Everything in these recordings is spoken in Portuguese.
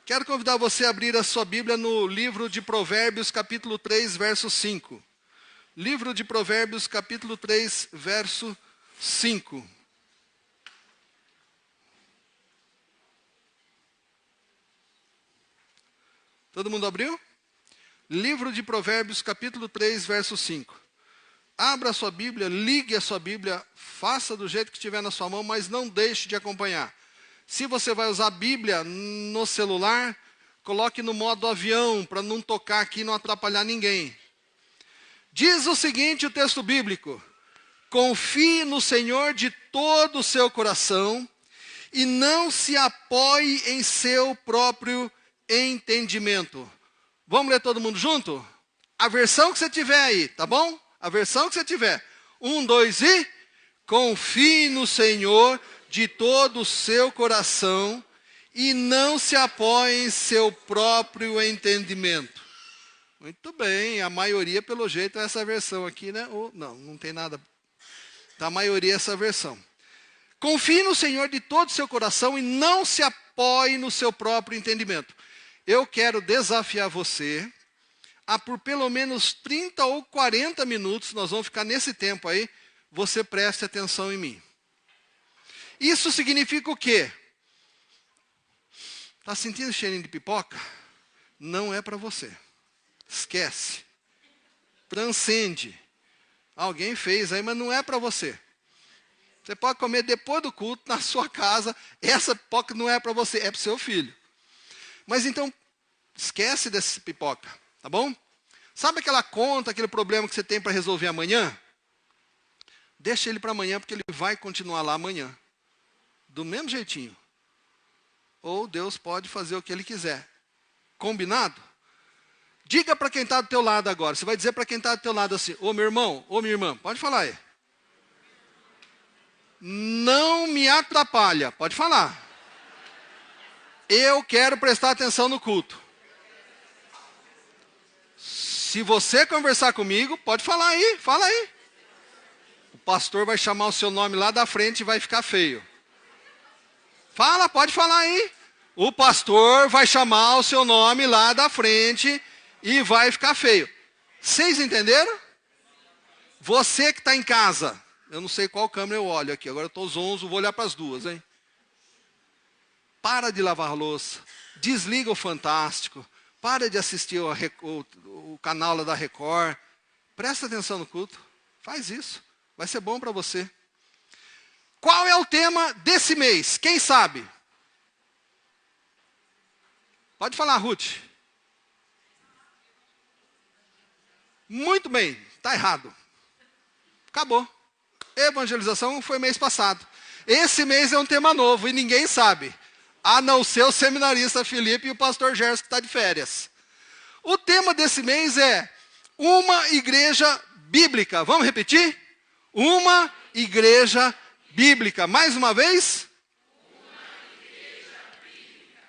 Quero convidar você a abrir a sua Bíblia no livro de Provérbios, capítulo 3, verso 5. Livro de Provérbios, capítulo 3, verso 5. Todo mundo abriu? Livro de Provérbios, capítulo 3, verso 5. Abra a sua Bíblia, ligue a sua Bíblia, faça do jeito que estiver na sua mão, mas não deixe de acompanhar. Se você vai usar a Bíblia no celular, coloque no modo avião, para não tocar aqui e não atrapalhar ninguém. Diz o seguinte o texto bíblico: confie no Senhor de todo o seu coração e não se apoie em seu próprio entendimento. Vamos ler todo mundo junto? A versão que você tiver aí, tá bom? A versão que você tiver. 1, 2 e... confie no Senhor de todo o seu coração e não se apoie em seu próprio entendimento. Muito bem, a maioria pelo jeito é essa versão aqui, né? Ou, não tem nada. A maioria é essa versão. Confie no Senhor de todo o seu coração e não se apoie no seu próprio entendimento. Eu quero desafiar você a por pelo menos 30 ou 40 minutos, nós vamos ficar nesse tempo aí, você preste atenção em mim. Isso significa o quê? Está sentindo cheirinho de pipoca? Não é para você. Esquece. Transcende. Alguém fez aí, mas não é para você. Você pode comer depois do culto, na sua casa. Essa pipoca não é para você, é para o seu filho. Mas então, esquece dessa pipoca, tá bom? Sabe aquela conta, aquele problema que você tem para resolver amanhã? Deixa ele para amanhã, porque ele vai continuar lá amanhã. Do mesmo jeitinho. Ou Deus pode fazer o que Ele quiser. Combinado? Diga para quem está do teu lado agora. Você vai dizer para quem está do teu lado assim: ô meu irmão, ô minha irmã, pode falar aí. Não me atrapalha, pode falar. Eu quero prestar atenção no culto. Se você conversar comigo, pode falar aí, fala aí. O pastor vai chamar o seu nome lá da frente e vai ficar feio. Fala, pode falar aí. O pastor vai chamar o seu nome lá da frente e vai ficar feio. Vocês entenderam? Você que está em casa. Eu não sei qual câmera eu olho aqui. Agora eu estou zonzo, vou olhar para as duas, hein? Para de lavar louça. Desliga o Fantástico. Para de assistir o canal lá da Record. Presta atenção no culto. Faz isso. Vai ser bom para você. Qual é o tema desse mês? Quem sabe? Pode falar, Ruth. Muito bem, está errado. Acabou. Evangelização foi mês passado. Esse mês é um tema novo e ninguém sabe. A não ser o seminarista Felipe e o pastor Gerson que está de férias. O tema desse mês é uma igreja bíblica. Vamos repetir? Uma igreja bíblica. Mais uma vez? Uma igreja bíblica.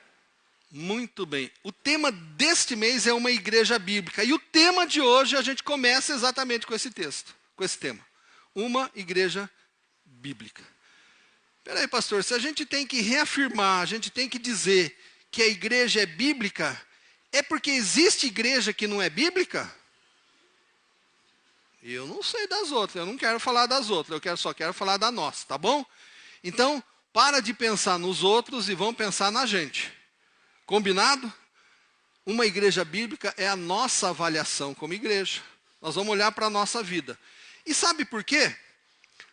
Muito bem. O tema deste mês é uma igreja bíblica. E o tema de hoje a gente começa exatamente com esse texto, com esse tema. Uma igreja bíblica. Espera aí, pastor, se a gente tem que reafirmar, a gente tem que dizer que a igreja é bíblica, é porque existe igreja que não é bíblica? Eu não sei das outras, eu não quero falar das outras, só quero falar da nossa, tá bom? Então, para de pensar nos outros e vamos pensar na gente. Combinado? Uma igreja bíblica é a nossa avaliação como igreja. Nós vamos olhar para a nossa vida. E sabe por quê?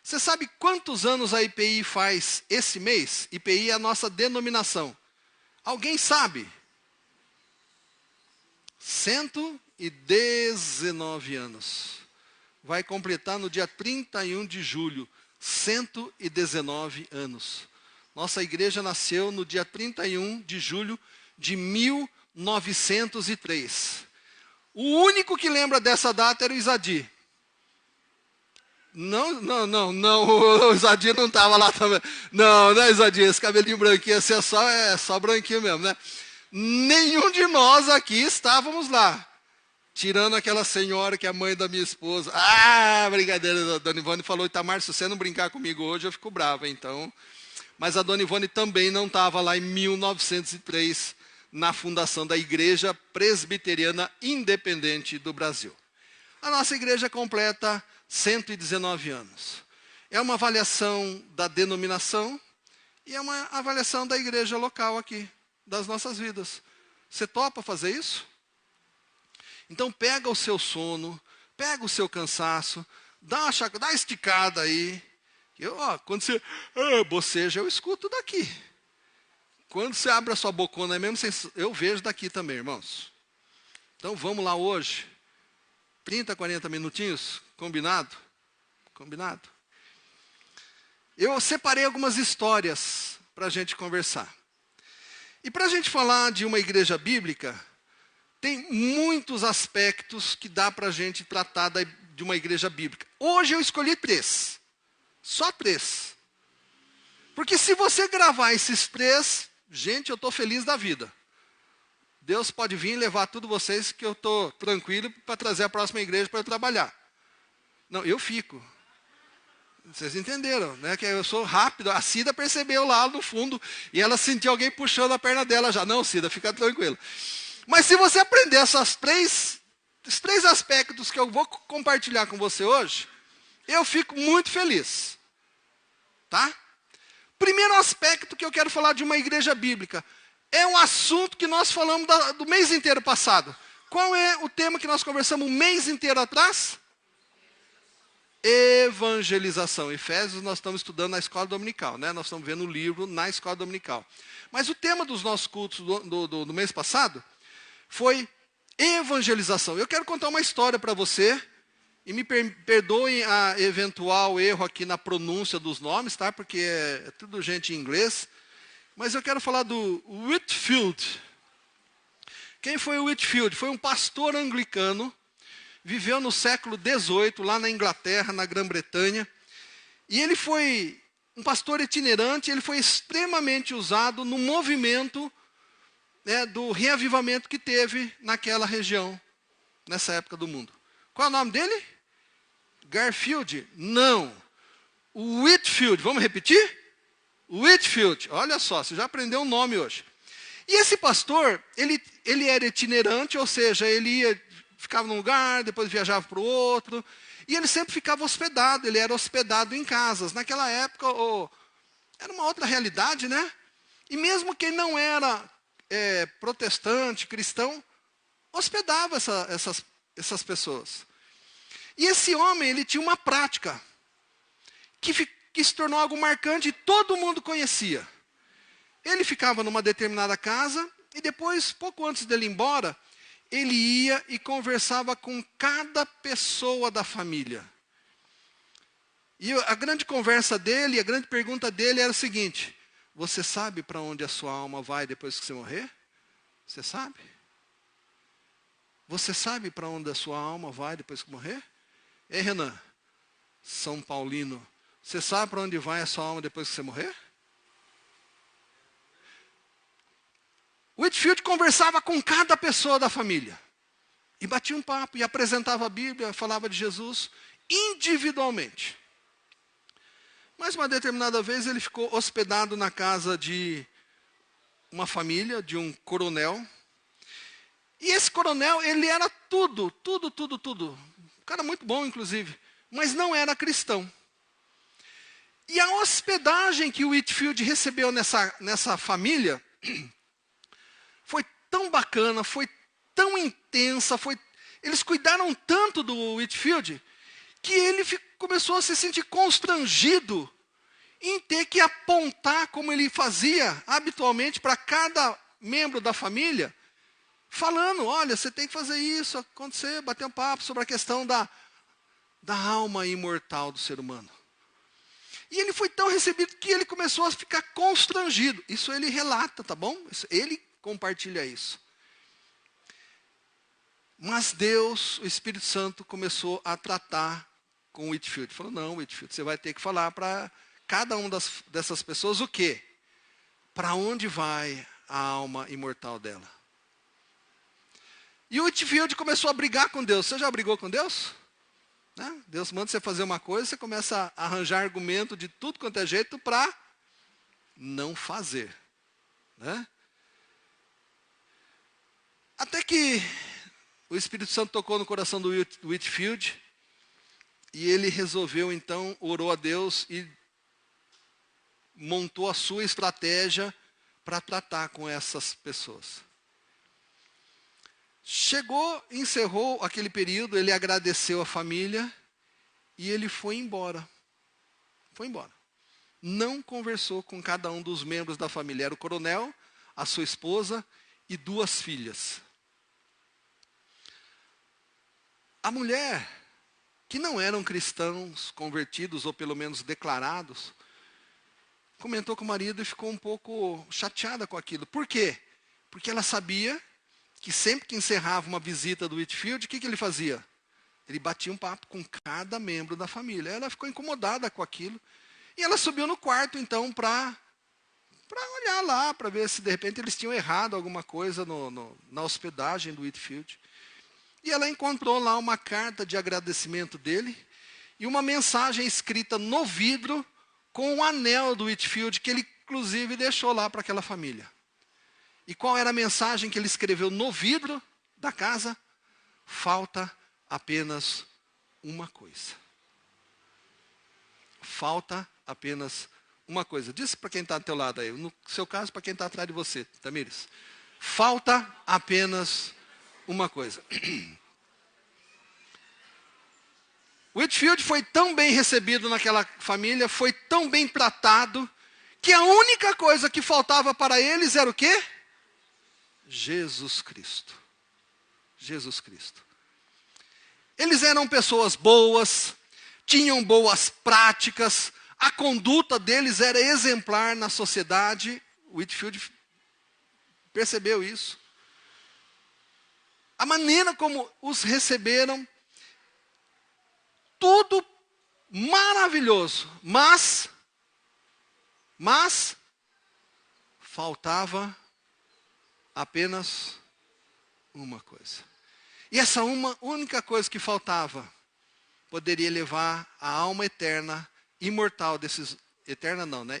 Você sabe quantos anos a IPI faz esse mês? IPI é a nossa denominação. Alguém sabe? 119 anos. Vai completar no dia 31 de julho, 119 anos. Nossa igreja nasceu no dia 31 de julho de 1903. O único que lembra dessa data era o Isadir. Não, o Isadir não estava lá também. Não, Isadir, esse cabelinho branquinho assim é só branquinho mesmo, né? Nenhum de nós aqui estávamos lá. Tirando aquela senhora que é a mãe da minha esposa. Ah, brincadeira, a Dona Ivone falou: Itamar, se você não brincar comigo hoje, eu fico brava, então. Mas a Dona Ivone também não estava lá em 1903, na fundação da Igreja Presbiteriana Independente do Brasil. A nossa igreja completa 119 anos. É uma avaliação da denominação e é uma avaliação da igreja local aqui, das nossas vidas. Você topa fazer isso? Então pega o seu sono, pega o seu cansaço, dá uma esticada aí. Quando você boceja, eu escuto daqui. Quando você abre a sua bocona mesmo, eu vejo daqui também, irmãos. Então vamos lá hoje. 30, 40 minutinhos, combinado? Combinado? Eu separei algumas histórias para a gente conversar. E para a gente falar de uma igreja bíblica, tem muitos aspectos que dá para a gente tratar de uma igreja bíblica. Hoje eu escolhi 3. Só 3. Porque se você gravar esses 3, gente, eu estou feliz da vida. Deus pode vir e levar tudo vocês que eu estou tranquilo para trazer a próxima igreja para eu trabalhar. Não, eu fico. Vocês entenderam, né? Que eu sou rápido. A Cida percebeu lá no fundo e ela sentiu alguém puxando a perna dela já. Não, Cida, fica tranquilo. Mas se você aprender esses 3 aspectos que eu vou compartilhar com você hoje, eu fico muito feliz. Tá? Primeiro aspecto que eu quero falar de uma igreja bíblica. É um assunto que nós falamos do mês inteiro passado. Qual é o tema que nós conversamos o mês inteiro atrás? Evangelização. Efésios nós estamos estudando na escola dominical, né? Nós estamos vendo o livro na escola dominical. Mas o tema dos nossos cultos do mês passado foi evangelização. Eu quero contar uma história para você, e me perdoem a eventual erro aqui na pronúncia dos nomes, tá? Porque é tudo gente em inglês. Mas eu quero falar do Whitefield. Quem foi o Whitefield? Foi um pastor anglicano, viveu no século XVIII, lá na Inglaterra, na Grã-Bretanha. E ele foi um pastor itinerante, ele foi extremamente usado no movimento, né, do reavivamento que teve naquela região, nessa época do mundo. Qual é o nome dele? Garfield? Não. Whitefield. Vamos repetir? Whitefield. Olha só, você já aprendeu o nome hoje. E esse pastor, ele era itinerante, ou seja, ficava num lugar, depois viajava para o outro, e ele sempre ficava hospedado, ele era hospedado em casas. Naquela época, era uma outra realidade, né? E mesmo quem não era protestante, cristão, hospedava essas pessoas. E esse homem, ele tinha uma prática que se tornou algo marcante e todo mundo conhecia. Ele ficava numa determinada casa e depois, pouco antes dele ir embora, ele ia e conversava com cada pessoa da família. E a grande conversa dele, a grande pergunta dele era o seguinte: você sabe para onde a sua alma vai depois que você morrer? Você sabe? Você sabe para onde a sua alma vai depois que morrer? Ei, Renan, São Paulino, você sabe para onde vai a sua alma depois que você morrer? Whitefield conversava com cada pessoa da família. E batia um papo, e apresentava a Bíblia, falava de Jesus, individualmente. Mas uma determinada vez ele ficou hospedado na casa de uma família, de um coronel. E esse coronel, ele era tudo. Um cara muito bom, inclusive. Mas não era cristão. E a hospedagem que o Whitefield recebeu nessa família foi tão bacana, foi tão intensa, eles cuidaram tanto do Whitefield, que ele começou a se sentir constrangido em ter que apontar, como ele fazia habitualmente, para cada membro da família, falando: olha, você tem que fazer isso, acontecer, bater um papo sobre a questão da alma imortal do ser humano. E ele foi tão recebido que ele começou a ficar constrangido. Isso ele relata, tá bom? Ele compartilha isso. Mas Deus, o Espírito Santo, começou a tratar com o Whitefield. Falou: não, Whitefield, você vai ter que falar para cada uma dessas pessoas o quê? Para onde vai a alma imortal dela? E o Whitefield começou a brigar com Deus. Você já brigou com Deus? Né? Deus manda você fazer uma coisa, você começa a arranjar argumento de tudo quanto é jeito para não fazer. Né? que o Espírito Santo tocou no coração do Whitefield e ele resolveu então, orou a Deus e montou a sua estratégia para tratar com essas pessoas. Chegou, encerrou aquele período, ele agradeceu a família e ele foi embora. Foi embora. Não conversou com cada um dos membros da família. Era o coronel, a sua esposa e 2 filhas. A mulher, que não eram cristãos convertidos, ou pelo menos declarados, comentou com o marido e ficou um pouco chateada com aquilo. Por quê? Porque ela sabia que sempre que encerrava uma visita do Whitefield, o que ele fazia? Ele batia um papo com cada membro da família. Ela ficou incomodada com aquilo. E ela subiu no quarto, então, para olhar lá, para ver se de repente eles tinham errado alguma coisa na hospedagem do Whitefield. E ela encontrou lá uma carta de agradecimento dele e uma mensagem escrita no vidro com o anel do Whitefield, que ele inclusive deixou lá para aquela família. E qual era a mensagem que ele escreveu no vidro da casa? Falta apenas uma coisa. Falta apenas uma coisa. Diz para quem está do teu lado aí. No seu caso, para quem está atrás de você, Tamires. Falta apenas uma coisa. Whitefield foi tão bem recebido naquela família, foi tão bem tratado, que a única coisa que faltava para eles era o quê? Jesus Cristo. Jesus Cristo. Eles eram pessoas boas, tinham boas práticas, a conduta deles era exemplar na sociedade. Whitefield percebeu isso. A maneira como os receberam, tudo maravilhoso, mas faltava apenas uma coisa. E essa uma única coisa que faltava poderia levar a alma eterna, imortal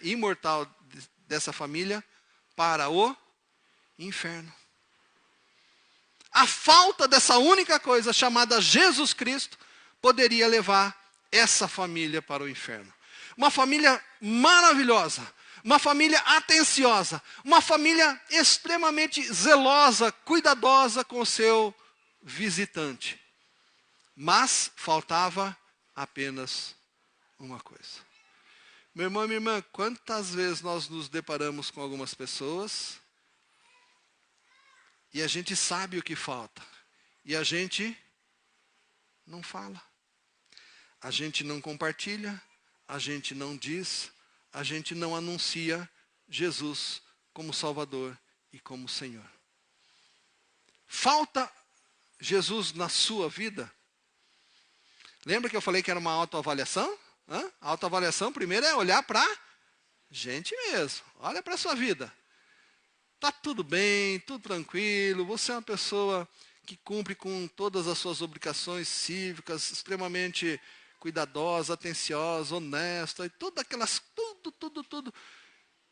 imortal dessa família para o inferno. A falta dessa única coisa chamada Jesus Cristo poderia levar essa família para o inferno. Uma família maravilhosa, uma família atenciosa, uma família extremamente zelosa, cuidadosa com o seu visitante. Mas faltava apenas uma coisa. Meu irmão e minha irmã, quantas vezes nós nos deparamos com algumas pessoas e a gente sabe o que falta e a gente não fala, a gente não compartilha, a gente não diz, a gente não anuncia Jesus como Salvador e como Senhor. Falta Jesus na sua vida? Lembra que eu falei que era uma autoavaliação? A autoavaliação primeiro é olhar para a gente mesmo. Olha para a sua vida. Está tudo bem, tudo tranquilo, você é uma pessoa que cumpre com todas as suas obrigações cívicas, extremamente cuidadosa, atenciosa, honesta, e tudo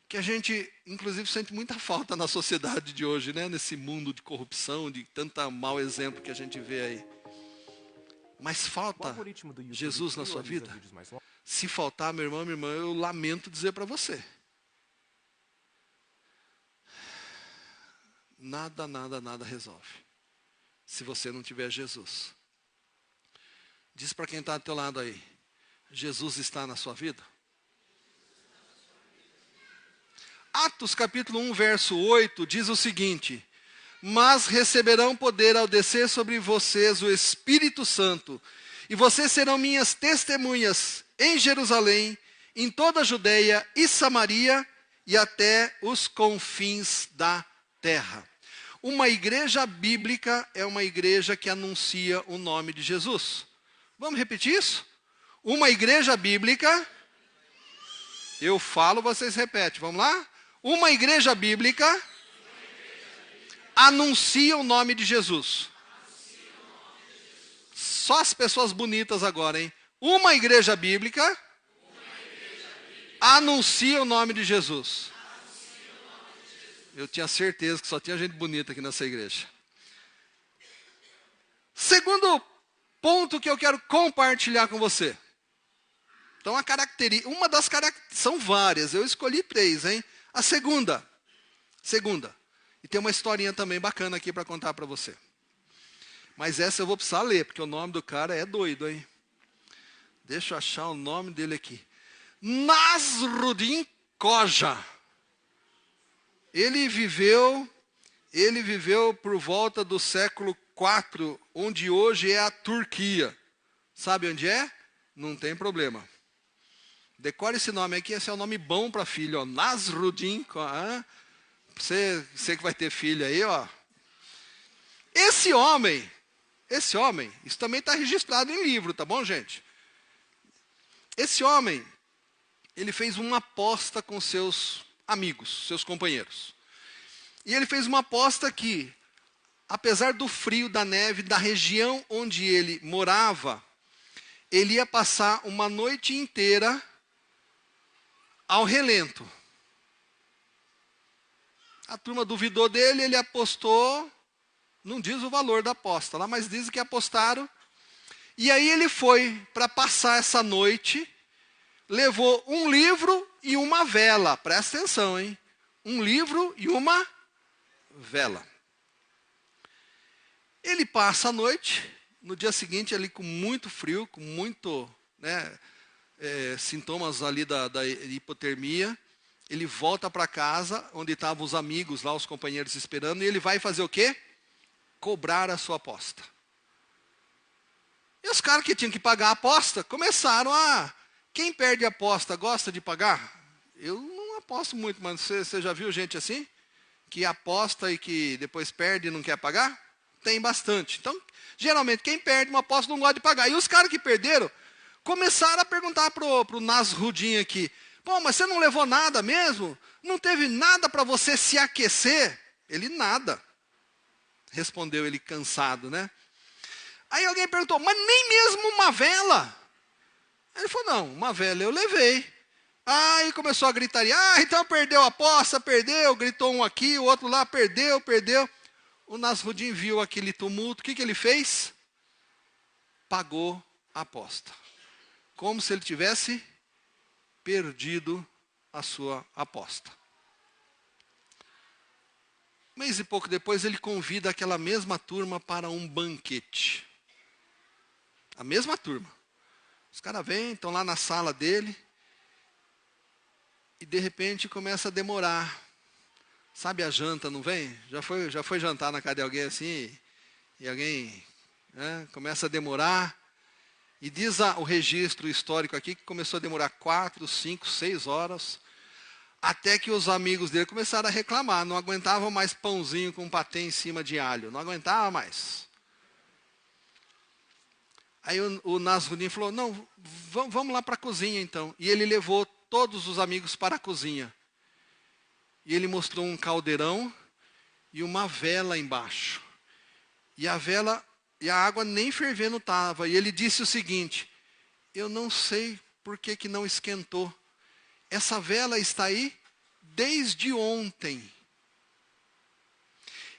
que a gente, inclusive, sente muita falta na sociedade de hoje, né? Nesse mundo de corrupção, de tanto mau exemplo que a gente vê aí. Mas falta Jesus na sua vida? Se faltar, meu irmão, minha irmã, eu lamento dizer para você. Nada resolve. Se você não tiver Jesus. Diz para quem está do teu lado aí. Jesus está na sua vida? Atos capítulo 1, verso 8, diz o seguinte: mas receberão poder ao descer sobre vocês o Espírito Santo, e vocês serão minhas testemunhas em Jerusalém, em toda a Judeia e Samaria, e até os confins da terra. Uma igreja bíblica é uma igreja que anuncia o nome de Jesus. Vamos repetir isso? Uma igreja bíblica, eu falo, vocês repetem, vamos lá? Uma igreja bíblica anuncia o nome de Jesus. Só as pessoas bonitas agora, hein? Uma igreja bíblica anuncia o nome de Jesus. Eu tinha certeza que só tinha gente bonita aqui nessa igreja. Segundo ponto que eu quero compartilhar com você. Então, uma das características, são várias, eu escolhi 3, hein? A segunda. E tem uma historinha também bacana aqui para contar para você. Mas essa eu vou precisar ler, porque o nome do cara é doido, hein? Deixa eu achar o nome dele aqui. Nasruddin Koja. Ele viveu por volta do século IV, onde hoje é a Turquia. Sabe onde é? Não tem problema. Decore esse nome aqui, esse é um nome bom para filho, ó. Nasruddin Koja. Você que vai ter filho aí, ó. Esse homem, isso também está registrado em livro, tá bom, gente? Esse homem, ele fez uma aposta com seus amigos, seus companheiros. E ele fez uma aposta que, apesar do frio, da neve, da região onde ele morava, ele ia passar uma noite inteira ao relento. A turma duvidou dele, ele apostou, não diz o valor da aposta lá, mas diz que apostaram. E aí ele foi para passar essa noite, levou um livro e uma vela. Presta atenção, hein? Um livro e uma vela. Ele passa a noite, no dia seguinte ali com muito frio, com muito, sintomas ali da hipotermia. Ele volta para casa, onde estavam os amigos lá, os companheiros esperando, e ele vai fazer o quê? Cobrar a sua aposta. E os caras que tinham que pagar a aposta, começaram a... Quem perde a aposta gosta de pagar? Eu não aposto muito, mas você já viu gente assim? Que aposta e que depois perde e não quer pagar? Tem bastante. Então, geralmente, quem perde uma aposta não gosta de pagar. E os caras que perderam, começaram a perguntar pro Nasruddin aqui, pô, mas você não levou nada mesmo? Não teve nada para você se aquecer? Ele, nada. Respondeu ele cansado, né? Aí alguém perguntou, mas nem mesmo uma vela? Ele falou, não, uma vela eu levei. Aí começou a gritaria, então perdeu a aposta, perdeu. Gritou um aqui, o outro lá, perdeu. O Nasruddin viu aquele tumulto, o que ele fez? Pagou a aposta. Como se ele tivesse perdido a sua aposta. Um mês e pouco depois, ele convida aquela mesma turma para um banquete. A mesma turma. Os caras vêm, estão lá na sala dele, e de repente começa a demorar. Sabe a janta, não vem? Já foi jantar na casa de alguém assim, e alguém começa a demorar. E diz o registro histórico aqui que começou a demorar 4, 5, 6 horas, até que os amigos dele começaram a reclamar, não aguentavam mais pãozinho com patê em cima de alho, não aguentava mais. Aí o Nasruddin falou, não, vamos lá para a cozinha então. E ele levou todos os amigos para a cozinha. E ele mostrou um caldeirão e uma vela embaixo. E a água nem fervendo estava. E ele disse o seguinte, eu não sei por que não esquentou. Essa vela está aí desde ontem.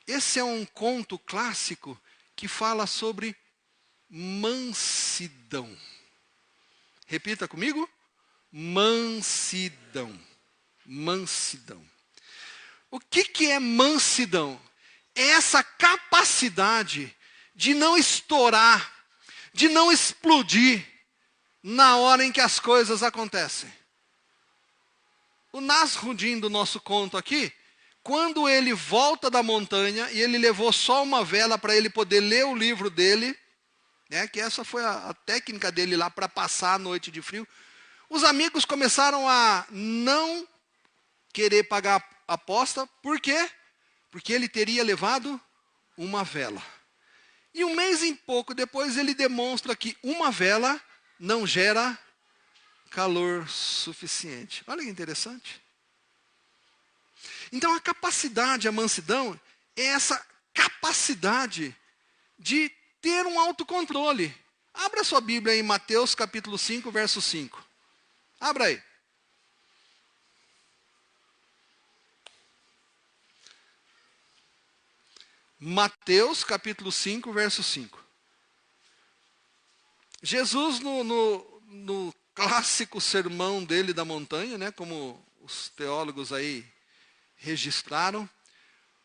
Esse é um conto clássico que fala sobre mansidão. Repita comigo. Mansidão. Mansidão. O que é mansidão? É essa capacidade de não estourar, de não explodir na hora em que as coisas acontecem. O Nasruddin do nosso conto aqui, quando ele volta da montanha e ele levou só uma vela para ele poder ler o livro dele, que essa foi a técnica dele lá para passar a noite de frio, os amigos começaram a não querer pagar a aposta. Por quê? Porque ele teria levado uma vela. E um mês e pouco depois ele demonstra que uma vela não gera calor suficiente. Olha que interessante. Então a capacidade, a mansidão, é essa capacidade de ter um autocontrole. Abra sua Bíblia em Mateus capítulo 5, verso 5. Abra aí. Mateus capítulo 5, verso 5. Jesus, no clássico sermão dele da montanha, né, como os teólogos aí registraram,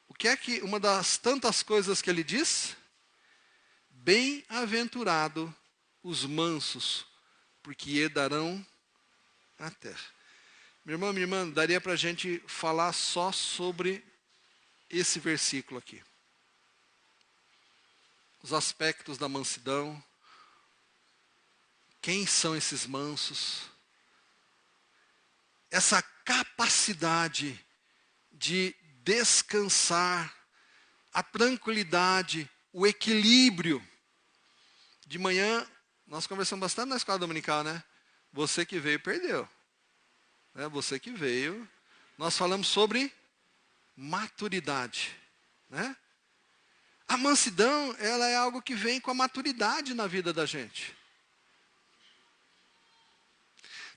o que é que uma das tantas coisas que ele diz? Bem-aventurado os mansos, porque herdarão a terra. Meu irmão, minha irmã, daria para a gente falar só sobre esse versículo aqui. Os aspectos da mansidão. Quem são esses mansos? Essa capacidade de descansar, a tranquilidade, o equilíbrio. De manhã, nós conversamos bastante na escola dominical, né? Você que veio, perdeu. Você que veio. Nós falamos sobre maturidade, né? A mansidão, ela é algo que vem com a maturidade na vida da gente.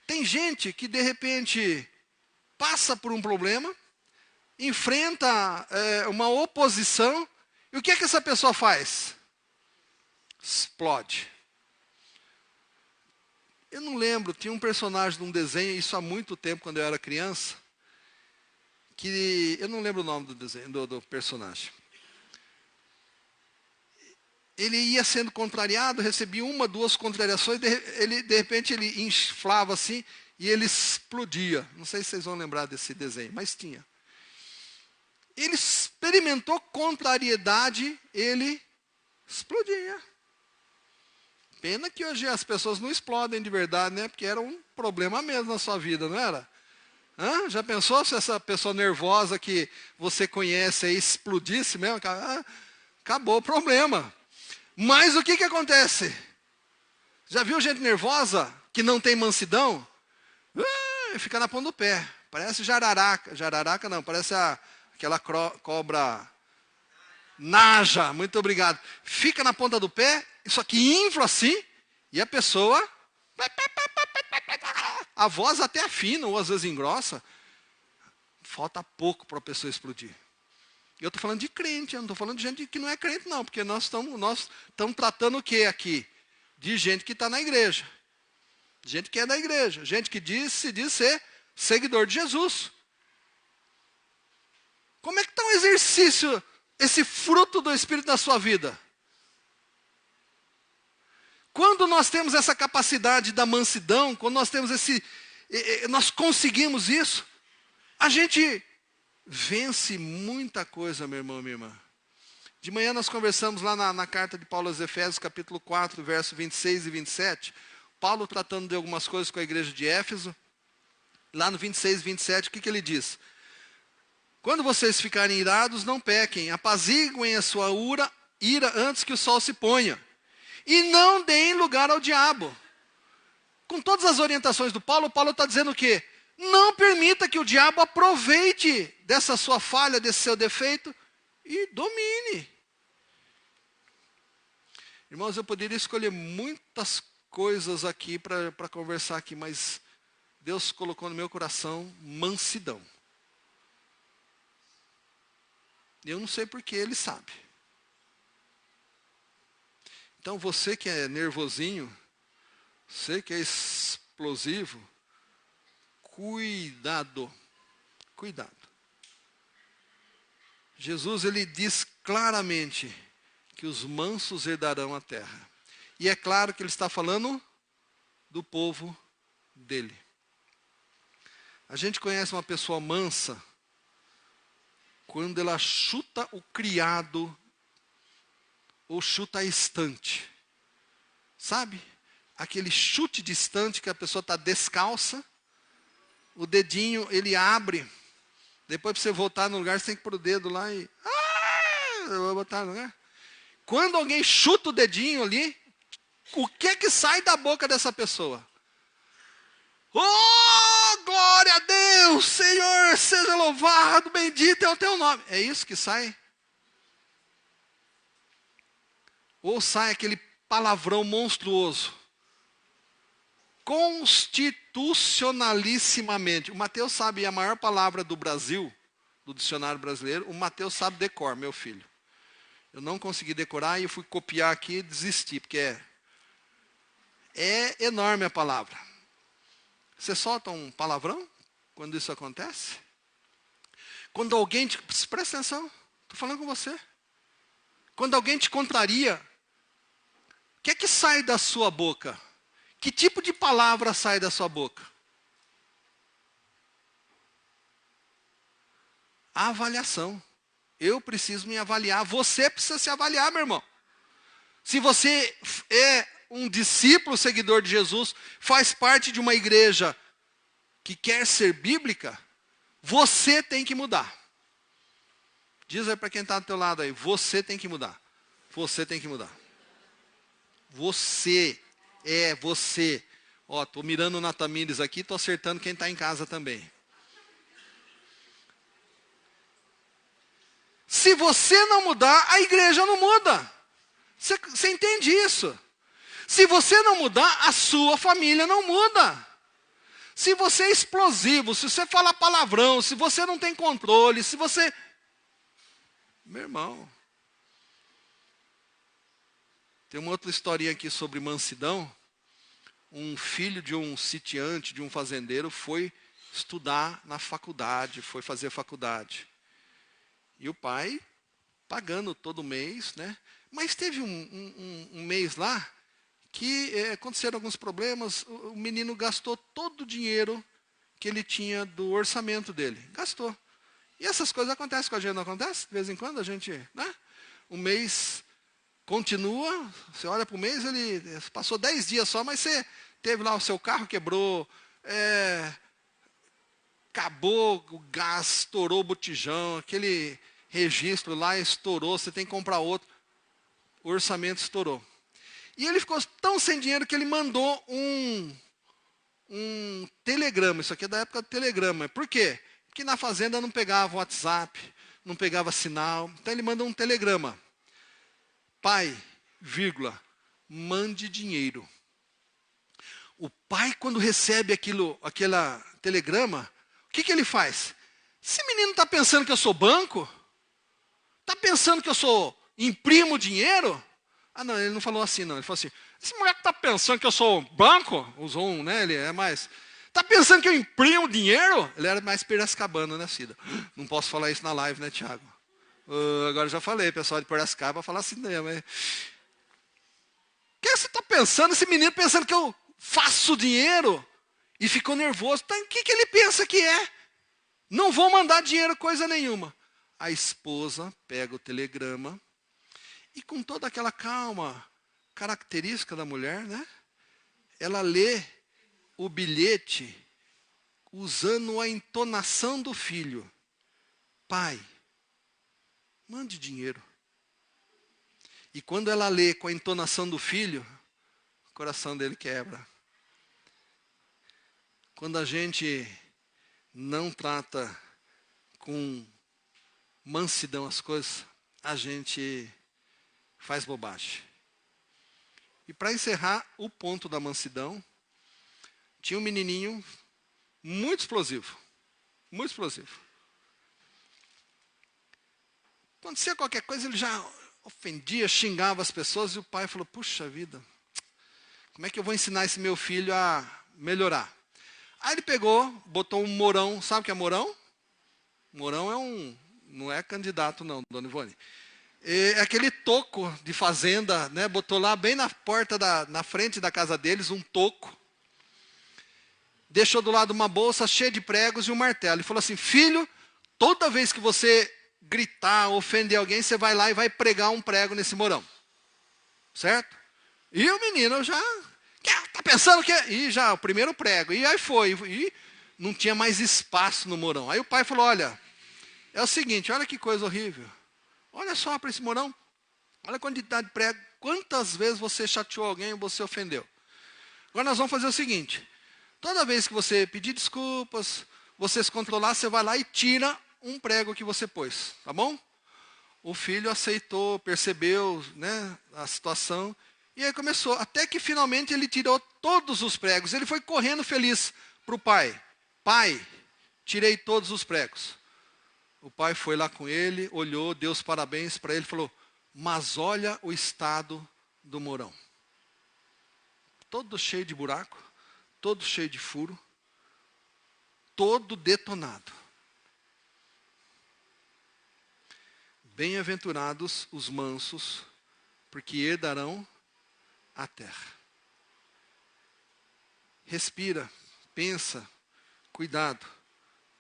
Tem gente que, de repente, passa por um problema, enfrenta uma oposição, e o que é que essa pessoa faz? Explode. Eu não lembro, tinha um personagem de um desenho, isso há muito tempo, quando eu era criança, que eu não lembro o nome do desenho, do personagem. Ele ia sendo contrariado, recebia uma, duas contrariações, de repente ele inflava assim e ele explodia. Não sei se vocês vão lembrar desse desenho, mas tinha. Ele experimentou contrariedade, ele explodia. Pena que hoje as pessoas não explodem de verdade, né? Porque era um problema mesmo na sua vida, não era? Já pensou se essa pessoa nervosa que você conhece aí explodisse mesmo? Acabou o problema. Mas o que acontece? Já viu gente nervosa que não tem mansidão? Fica na ponta do pé. Parece jararaca. Jararaca não, parece aquela cobra naja. Muito obrigado. Fica na ponta do pé, só que infla assim, e a pessoa... A voz até afina, ou às vezes engrossa. Falta pouco para a pessoa explodir. Eu estou falando de crente, eu não estou falando de gente que não é crente, não. Porque nós estamos tratando o que aqui? De gente que está na igreja. Gente que é da igreja. Gente que se diz ser seguidor de Jesus. Como é que está o exercício, esse fruto do Espírito na sua vida? Quando nós temos essa capacidade da mansidão, quando nós temos nós conseguimos isso, a gente vence muita coisa, meu irmão, minha irmã. De manhã nós conversamos lá na carta de Paulo aos Efésios, capítulo 4, verso 26 e 27. Paulo tratando de algumas coisas com a igreja de Éfeso. Lá no 26 e 27, o que ele diz? Quando vocês ficarem irados, não pequem. Apaziguem a sua ira antes que o sol se ponha. E não deem lugar ao diabo. Com todas as orientações do Paulo está dizendo o quê? Não permita que o diabo aproveite dessa sua falha, desse seu defeito e domine. Irmãos, eu poderia escolher muitas coisas aqui para conversar aqui, mas Deus colocou no meu coração mansidão. Eu não sei porque, Ele sabe. Então você que é nervosinho, você que é explosivo, cuidado. Jesus, ele diz claramente que os mansos herdarão a terra. E é claro que ele está falando do povo dele. A gente conhece uma pessoa mansa quando ela chuta o criado ou chuta a estante. Sabe? Aquele chute de estante que a pessoa está descalça, o dedinho, ele abre. Depois, para você voltar no lugar, você tem que pôr o dedo lá e... eu vou botar no lugar. Quando alguém chuta o dedinho ali, o que sai da boca dessa pessoa? Oh, glória a Deus, Senhor, seja louvado, bendito é o teu nome. É isso que sai? Ou sai aquele palavrão monstruoso? Constitucionalissimamente. O Mateus sabe a maior palavra do Brasil, do dicionário brasileiro, o Mateus sabe decor, meu filho. Eu não consegui decorar e eu fui copiar aqui e desisti, porque É enorme a palavra. Você solta um palavrão quando isso acontece? Quando alguém te... Presta atenção, estou falando com você. Quando alguém te contraria, o que é que sai da sua boca? Que tipo de palavra sai da sua boca? A avaliação. Eu preciso me avaliar. Você precisa se avaliar, meu irmão. Se você é um discípulo, seguidor de Jesus, faz parte de uma igreja que quer ser bíblica, você tem que mudar. Diz aí para quem está do teu lado aí, você tem que mudar. Você tem que mudar. Você. Ó, estou mirando na Tamires aqui, estou acertando quem está em casa também. Se você não mudar, a igreja não muda. Você entende isso? Se você não mudar, a sua família não muda. Se você é explosivo, se você fala palavrão, se você não tem controle, se você... Meu irmão. Tem uma outra historinha aqui sobre mansidão. Um filho de um sitiante, de um fazendeiro, foi estudar na faculdade, foi fazer faculdade. E o pai pagando todo mês, né? Mas teve um mês lá que aconteceram alguns problemas, o menino gastou todo o dinheiro que ele tinha do orçamento dele. Gastou. E essas coisas acontecem com a gente, não acontece? De vez em quando a gente, né? O mês continua, você olha para o mês, ele passou 10 dias só, mas você teve lá o seu carro quebrou, acabou o gás, estourou o botijão, aquele registro lá estourou, você tem que comprar outro. O orçamento estourou. E ele ficou tão sem dinheiro que ele mandou um telegrama. Isso aqui é da época do telegrama. Por quê? Porque na fazenda não pegava WhatsApp, não pegava sinal. Então ele manda um telegrama. Pai, vírgula, mande dinheiro. O pai, quando recebe aquela telegrama, o que ele faz? Esse menino está pensando que eu sou banco? Está pensando que eu imprimo dinheiro? Ah, não, ele não falou assim, não. Ele falou assim, esse moleque está pensando que eu sou banco? Usou um, né? Ele é mais... Está pensando que eu imprimo dinheiro? Ele era mais Piracicabano, né, Cida? Não posso falar isso na live, né, Tiago? Agora já falei, pessoal de Piracicaba, falar assim mesmo. O que você está pensando? Esse menino pensando que eu faço dinheiro? E ficou nervoso. Tá, o que ele pensa que é? Não vou mandar dinheiro coisa nenhuma. A esposa pega o telegrama e com toda aquela calma característica da mulher, né? Ela lê o bilhete usando a entonação do filho. Pai, mande dinheiro. E quando ela lê com a entonação do filho, o coração dele quebra. Quando a gente não trata com mansidão as coisas, a gente faz bobagem. E para encerrar o ponto da mansidão, tinha um menininho muito explosivo. Muito explosivo. Acontecia qualquer coisa, ele já ofendia, xingava as pessoas, e o pai falou, puxa vida, como é que eu vou ensinar esse meu filho a melhorar? Aí ele pegou, botou um morão, sabe o que é morão? Morão não é candidato não, dona Ivone. É aquele toco de fazenda, né? Botou lá bem na porta, na frente da casa deles, um toco. Deixou do lado uma bolsa cheia de pregos e um martelo. E falou assim, filho, toda vez que você gritar, ofender alguém, você vai lá e vai pregar um prego nesse morão. Certo? E o menino já... Tá pensando que... E já, o primeiro prego. E aí foi. E não tinha mais espaço no morão. Aí o pai falou, olha, é o seguinte, olha que coisa horrível. Olha só para esse morão. Olha a quantidade de prego. Quantas vezes você chateou alguém ou você ofendeu? Agora nós vamos fazer o seguinte. Toda vez que você pedir desculpas, você se controlar, você vai lá e tira um prego que você pôs. Tá bom? O filho aceitou, percebeu, né, a situação. E aí começou. Até que finalmente ele tirou todos os pregos. Ele foi correndo feliz para o pai. Pai, tirei todos os pregos. O pai foi lá com ele, olhou, deu os parabéns para ele e falou, mas olha o estado do morão. todo cheio de buraco, todo cheio de furo, todo detonado. Bem-aventurados os mansos, porque herdarão a terra. Respira, pensa, cuidado,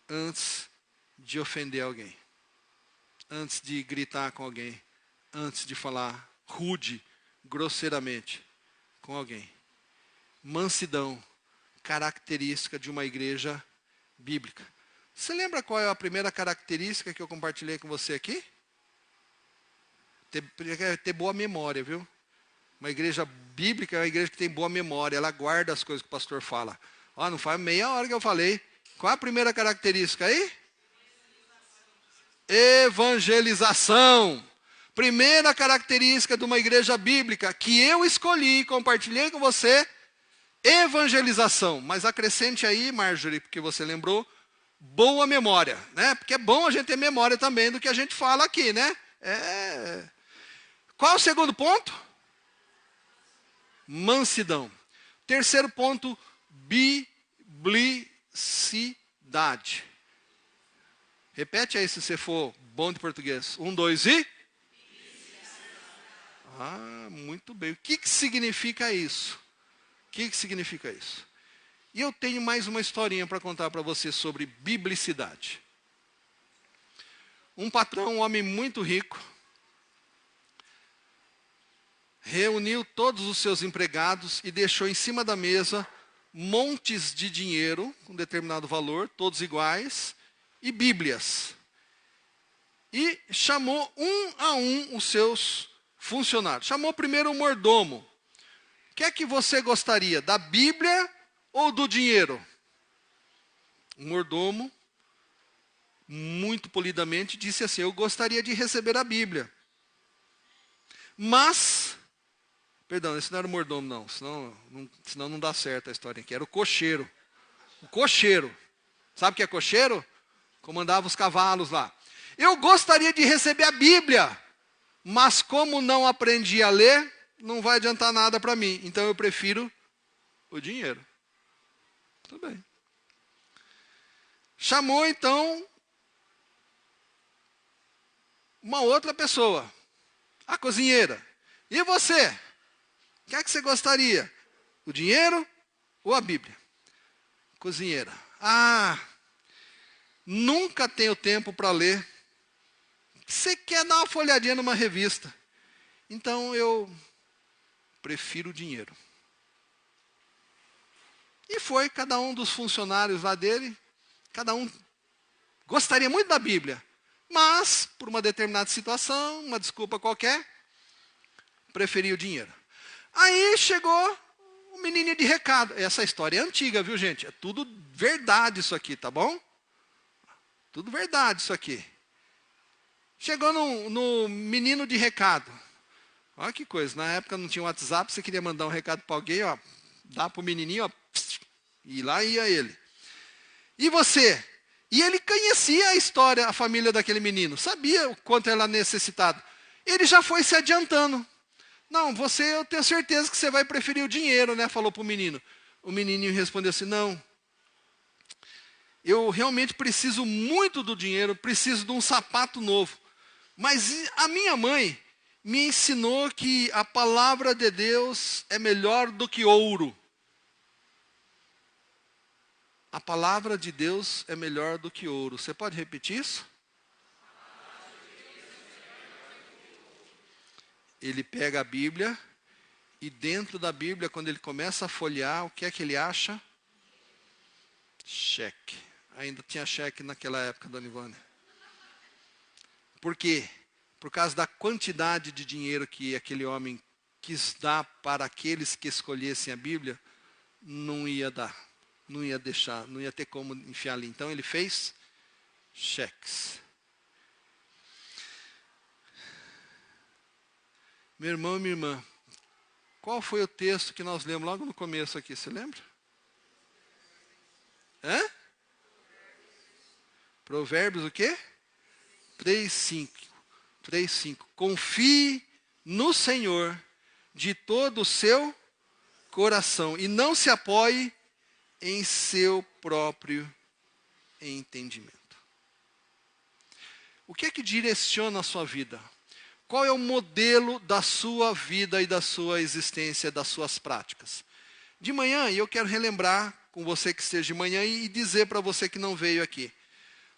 antes de ofender alguém, antes de gritar com alguém, antes de falar rude, grosseiramente com alguém. Mansidão, característica de uma igreja bíblica. Você lembra qual é a primeira característica que eu compartilhei com você aqui? Ter boa memória, viu? Uma igreja bíblica é uma igreja que tem boa memória, ela guarda as coisas que o pastor fala. Ó, não faz meia hora que eu falei. Qual a primeira característica aí? Evangelização. Primeira característica de uma igreja bíblica que eu escolhi e compartilhei com você, evangelização. Mas acrescente aí, Marjorie, porque você lembrou, boa memória, né? Porque é bom a gente ter memória também do que a gente fala aqui, né? Qual o segundo ponto? Mansidão. Terceiro ponto, biblicidade. Repete aí se você for bom de português. 1, 2 e... muito bem. O que significa isso? O que significa isso? E eu tenho mais uma historinha para contar para você sobre biblicidade. Um patrão, um homem muito rico, reuniu todos os seus empregados e deixou em cima da mesa montes de dinheiro, com determinado valor, todos iguais, e bíblias. E chamou um a um os seus funcionários. Chamou primeiro o mordomo. O que é que você gostaria, da Bíblia ou do dinheiro? O mordomo, muito polidamente, disse assim: eu gostaria de receber a Bíblia. Mas... Perdão, esse não era o mordomo, não. Senão não dá certo a história aqui. Era o cocheiro. O cocheiro. Sabe o que é cocheiro? Comandava os cavalos lá. Eu gostaria de receber a Bíblia, mas como não aprendi a ler, não vai adiantar nada para mim. Então eu prefiro o dinheiro. Tudo bem. Chamou então uma outra pessoa, a cozinheira. E você? O que é que você gostaria? O dinheiro ou a Bíblia? Cozinheira. Nunca tenho tempo para ler. Você quer dar uma folhadinha numa revista. Então eu prefiro o dinheiro. E foi cada um dos funcionários lá dele, cada um gostaria muito da Bíblia, mas por uma determinada situação, uma desculpa qualquer, preferia o dinheiro. Aí chegou o menininho de recado. Essa história é antiga, viu, gente? É tudo verdade isso aqui, tá bom? Tudo verdade isso aqui. Chegou no menino de recado. Olha que coisa, na época não tinha WhatsApp, você queria mandar um recado para alguém, ó, dá para o menininho, ó, e lá ia ele. E você? E ele conhecia a história, a família daquele menino, sabia o quanto ela necessitado. Ele já foi se adiantando. Não, eu tenho certeza que você vai preferir o dinheiro, né? Falou para o menino. O menininho respondeu assim: não, eu realmente preciso muito do dinheiro, preciso de um sapato novo. Mas a minha mãe me ensinou que a palavra de Deus é melhor do que ouro. A palavra de Deus é melhor do que ouro. Você pode repetir isso? Ele pega a Bíblia e dentro da Bíblia, quando ele começa a folhear, o que é que ele acha? Cheque. Ainda tinha cheque naquela época, dona Ivone. Por quê? Por causa da quantidade de dinheiro que aquele homem quis dar para aqueles que escolhessem a Bíblia, não ia dar, não ia deixar, não ia ter como enfiar ali. Então ele fez cheques. Meu irmão e minha irmã, qual foi o texto que nós lemos logo no começo aqui, você lembra? Provérbios o quê? 3:5. Confie no Senhor de todo o seu coração e não se apoie em seu próprio entendimento. O que é que direciona a sua vida? Qual é o modelo da sua vida e da sua existência, das suas práticas? De manhã, e eu quero relembrar com você que esteja de manhã e dizer para você que não veio aqui.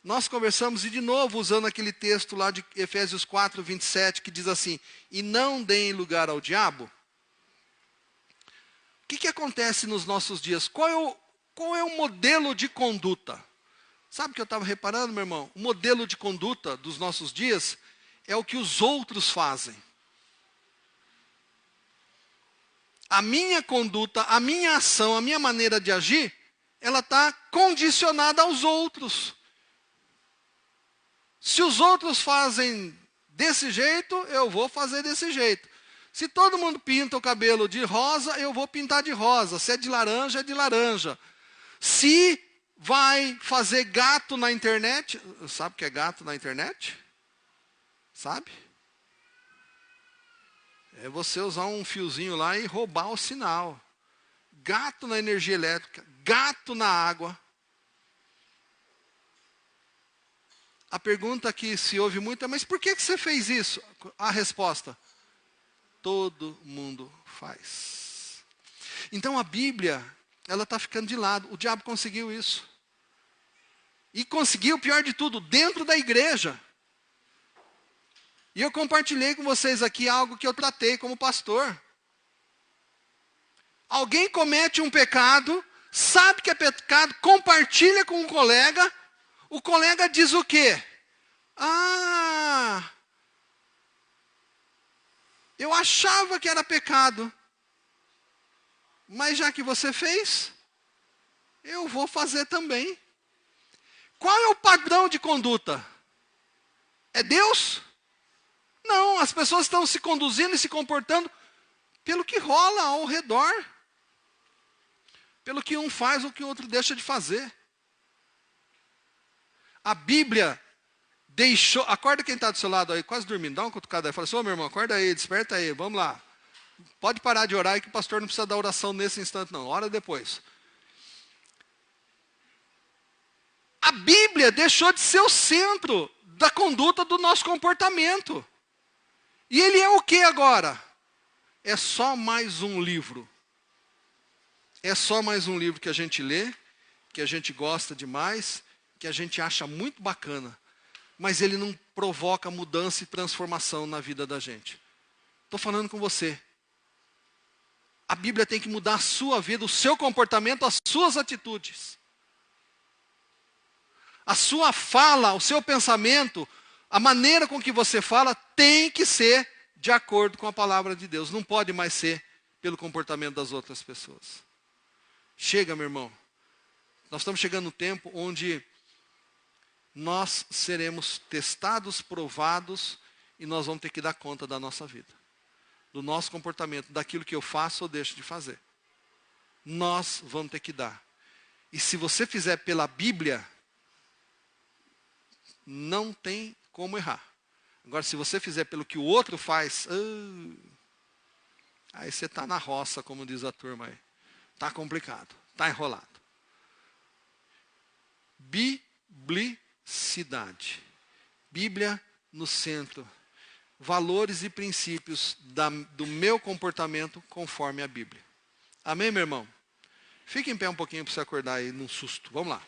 Nós conversamos, e de novo, usando aquele texto lá de Efésios 4, 27, que diz assim, e não deem lugar ao diabo. O que acontece nos nossos dias? Qual é o modelo de conduta? Sabe o que eu estava reparando, meu irmão? O modelo de conduta dos nossos dias é o que os outros fazem. A minha conduta, a minha ação, a minha maneira de agir, ela está condicionada aos outros. Se os outros fazem desse jeito, eu vou fazer desse jeito. Se todo mundo pinta o cabelo de rosa, eu vou pintar de rosa. Se é de laranja, é de laranja. Se vai fazer gato na internet, sabe o que é gato na internet? Sabe? É você usar um fiozinho lá e roubar o sinal. Gato na energia elétrica, gato na água. A pergunta que se ouve muito é, mas por que você fez isso? A resposta, todo mundo faz. Então a Bíblia, ela está ficando de lado. O diabo conseguiu isso. E conseguiu, pior de tudo, dentro da igreja. E eu compartilhei com vocês aqui algo que eu tratei como pastor. Alguém comete um pecado, sabe que é pecado, compartilha com um colega, o colega diz o quê? Ah, eu achava que era pecado, mas já que você fez, eu vou fazer também. Qual é o padrão de conduta? É Deus? Não, as pessoas estão se conduzindo e se comportando pelo que rola ao redor. Pelo que um faz ou que o outro deixa de fazer. A Bíblia deixou... Acorda quem está do seu lado aí, quase dormindo. Dá uma cutucada aí. Fala assim, ô meu irmão, acorda aí, desperta aí, vamos lá. Pode parar de orar aí que o pastor não precisa dar oração nesse instante não. Ora depois. A Bíblia deixou de ser o centro da conduta do nosso comportamento. E ele é o que agora? É só mais um livro. É só mais um livro que a gente lê, que a gente gosta demais, que a gente acha muito bacana. Mas ele não provoca mudança e transformação na vida da gente. Estou falando com você. A Bíblia tem que mudar a sua vida, o seu comportamento, as suas atitudes. A sua fala, o seu pensamento, a maneira com que você fala tem que ser de acordo com a palavra de Deus. Não pode mais ser pelo comportamento das outras pessoas. Chega, meu irmão. Nós estamos chegando no tempo onde nós seremos testados, provados, e nós vamos ter que dar conta da nossa vida. Do nosso comportamento, daquilo que eu faço ou deixo de fazer. Nós vamos ter que dar. E se você fizer pela Bíblia, não tem como errar. Agora, se você fizer pelo que o outro faz, aí você está na roça, como diz a turma aí. Está complicado, está enrolado. Biblicidade. Bíblia no centro. Valores e princípios do meu comportamento conforme a Bíblia. Amém, meu irmão? Fique em pé um pouquinho para você acordar aí num susto. Vamos lá.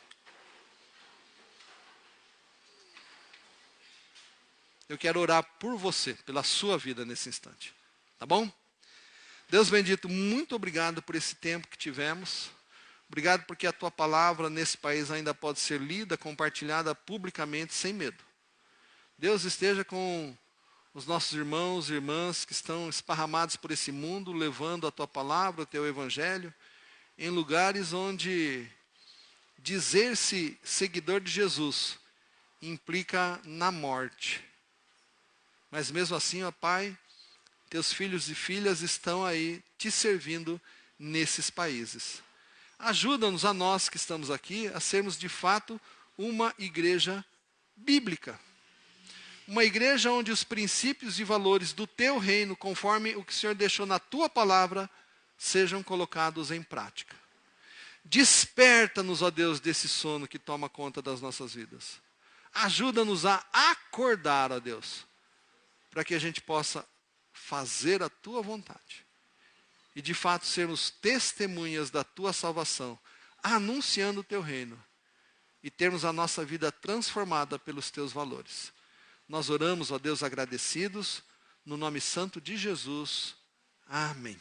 Eu quero orar por você, pela sua vida nesse instante. Tá bom? Deus bendito, muito obrigado por esse tempo que tivemos. Obrigado porque a tua palavra nesse país ainda pode ser lida, compartilhada publicamente, sem medo. Deus esteja com os nossos irmãos e irmãs que estão esparramados por esse mundo, levando a tua palavra, o teu evangelho, em lugares onde dizer-se seguidor de Jesus implica na morte. Mas mesmo assim, ó Pai, teus filhos e filhas estão aí te servindo nesses países. Ajuda-nos a nós que estamos aqui a sermos de fato uma igreja bíblica. Uma igreja onde os princípios e valores do teu reino, conforme o que o Senhor deixou na tua palavra, sejam colocados em prática. Desperta-nos, ó Deus, desse sono que toma conta das nossas vidas. Ajuda-nos a acordar, ó Deus, para que a gente possa fazer a tua vontade. E de fato sermos testemunhas da tua salvação, anunciando o teu reino. E termos a nossa vida transformada pelos teus valores. Nós oramos, ó Deus, agradecidos, no nome santo de Jesus. Amém.